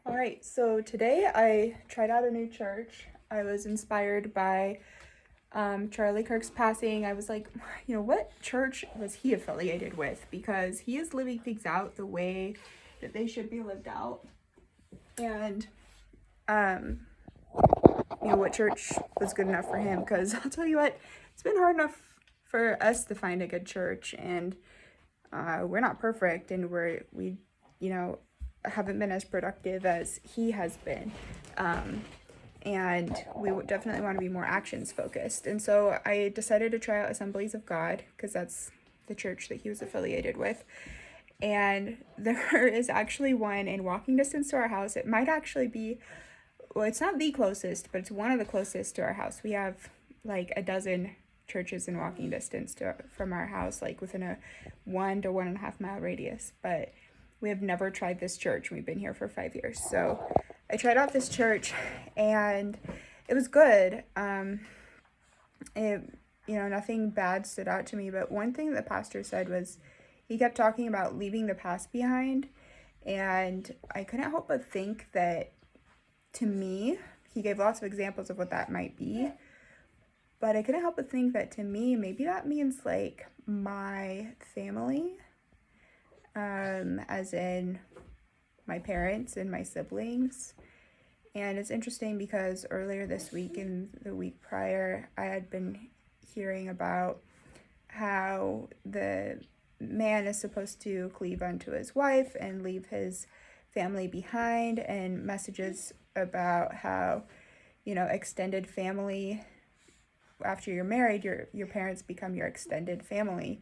All right, so today I tried out a new church. I was inspired by Charlie Kirk's passing. I was like, what church was he affiliated with? Because he is living things out the way that they should be lived out. And, what church was good enough for him? Because I'll tell you what, it's been hard enough for us to find a good church. And we're not perfect, and we haven't been as productive as he has been. And we definitely want to be more actions focused. And so I decided to try out Assemblies of God because that's the church that he was affiliated with. And there is actually one in walking distance to our house. It might actually be, well, it's not the closest, but it's one of the closest to our house. We have like a dozen churches in walking distance from our house, like within a 1 to 1.5 mile radius. But we have never tried this church. We've been here for 5 years. So I tried out this church and it was good. Nothing bad stood out to me, but one thing the pastor said was he kept talking about leaving the past behind. And I couldn't help but think that, to me, he gave lots of examples of what that might be. But I couldn't help but think that, to me, maybe that means like my family, as in my parents and my siblings. And it's interesting because earlier this week and the week prior, I had been hearing about how the man is supposed to cleave unto his wife and leave his family behind, and messages about how, extended family, after you're married, your parents become your extended family,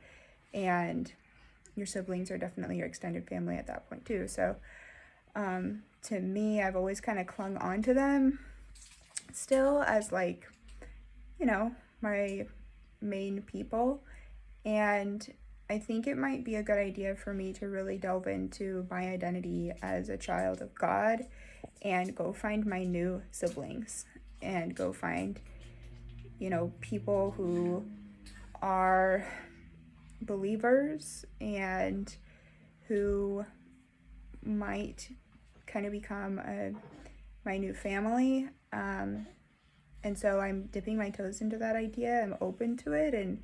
and your siblings are definitely your extended family at that point too. So to me, I've always kind of clung on to them still as like, my main people. And I think it might be a good idea for me to really delve into my identity as a child of God and go find my new siblings and go find, people who are believers and who might kind of become my new family. And so I'm dipping my toes into that idea. I'm open to it, and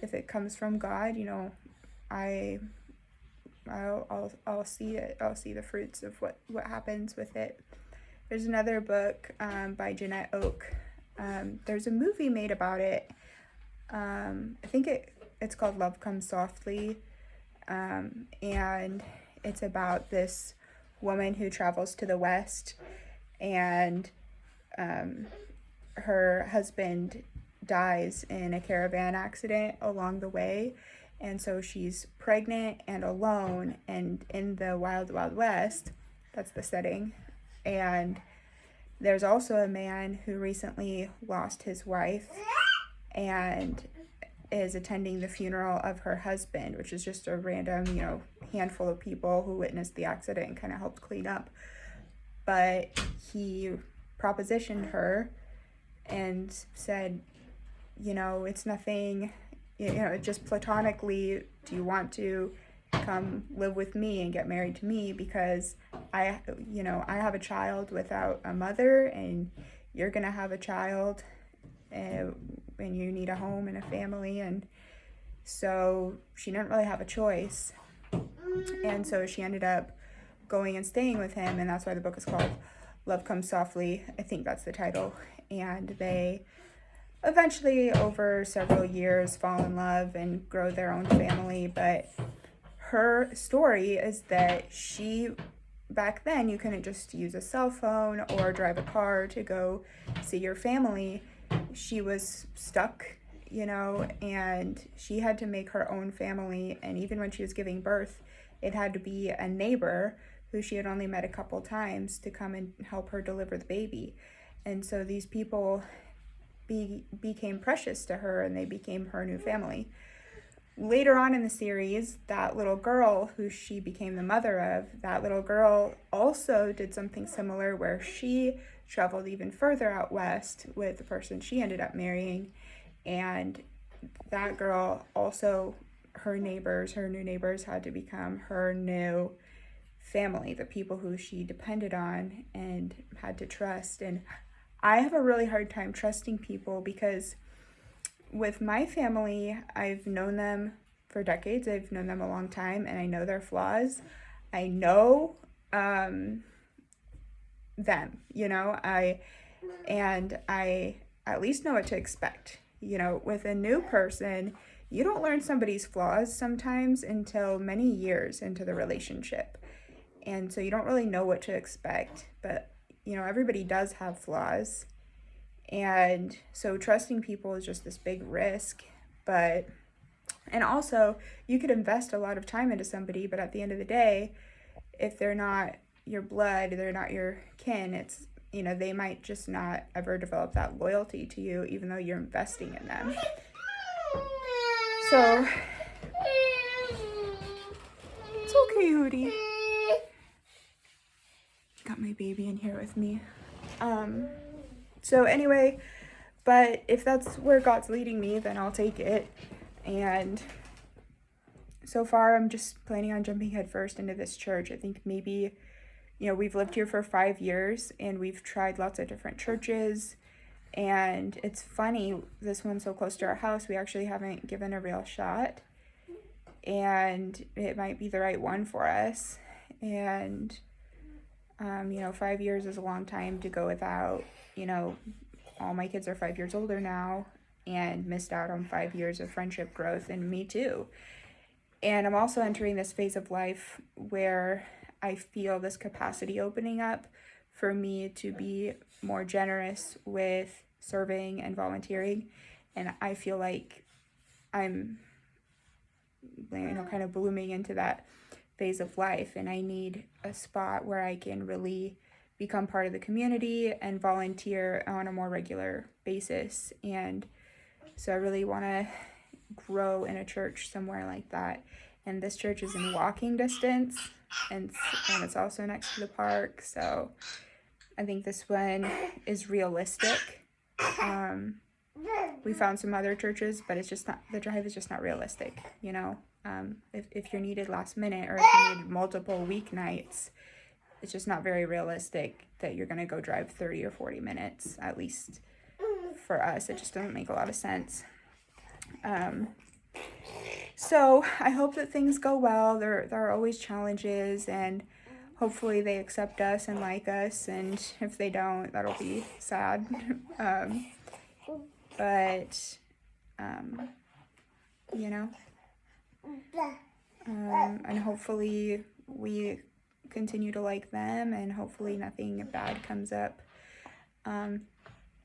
if it comes from God, I'll see it. I'll see the fruits of what happens with it. There's another book by Jeanette Oak. There's a movie made about it. I think it's called Love Comes Softly, and it's about this woman who travels to the West, and her husband dies in a caravan accident along the way, and so she's pregnant and alone and in the wild, wild West. That's the setting. And there's also a man who recently lost his wife and is attending the funeral of her husband, which is just a random, handful of people who witnessed the accident and kind of helped clean up. But he propositioned her and said, it's nothing, just platonically, do you want to come live with me and get married to me? Because I have a child without a mother, and you're going to have a child, and you need a home and a family. And so she didn't really have a choice. And so she ended up going and staying with him, and that's why the book is called Love Comes Softly. I think that's the title. And they eventually, over several years, fall in love and grow their own family. But her story is that back then, you couldn't just use a cell phone or drive a car to go see your family. She was stuck, and she had to make her own family. And even when she was giving birth, it had to be a neighbor who she had only met a couple times to come and help her deliver the baby. And so these people became precious to her, and they became her new family. Later on in the series, that little girl who she became the mother of, that little girl also did something similar, where she traveled even further out west with the person she ended up marrying. And that girl also, her new neighbors had to become her new family, the people who she depended on and had to trust. And I have a really hard time trusting people because with my family, I've known them for decades. I've known them a long time, and I know their flaws. I know them, I at least know what to expect. With a new person, you don't learn somebody's flaws sometimes until many years into the relationship. And so you don't really know what to expect, but everybody does have flaws. And so trusting people is just this big risk. And also you could invest a lot of time into somebody, but at the end of the day, if they're not your blood, they're not your kin, it's, they might just not ever develop that loyalty to you, even though you're investing in them. So, it's okay, Hootie. Got my baby in here with me. So anyway, but if that's where God's leading me, then I'll take it. And so far, I'm just planning on jumping headfirst into this church. I think maybe, we've lived here for 5 years and we've tried lots of different churches. And it's funny, this one's so close to our house, we actually haven't given a real shot. And it might be the right one for us. And 5 years is a long time to go without, all my kids are 5 years older now and missed out on 5 years of friendship growth, and me too. And I'm also entering this phase of life where I feel this capacity opening up for me to be more generous with serving and volunteering. And I feel like I'm, kind of blooming into that phase of life, and I need a spot where I can really become part of the community and volunteer on a more regular basis. And so I really want to grow in a church somewhere like that. And this church is in walking distance, and it's also next to the park. So I think this one is realistic. We found some other churches, but it's just not, the drive is just not realistic, if you're needed last minute, or if you need multiple weeknights, it's just not very realistic that you're going to go drive 30 or 40 minutes, at least for us. It just doesn't make a lot of sense. So I hope that things go well. There are always challenges, and hopefully they accept us and like us, and if they don't, that'll be sad. And hopefully we continue to like them, and hopefully nothing bad comes up.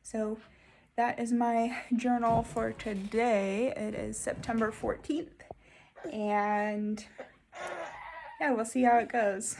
So that is my journal for today. It is September 14th, and yeah, we'll see how it goes.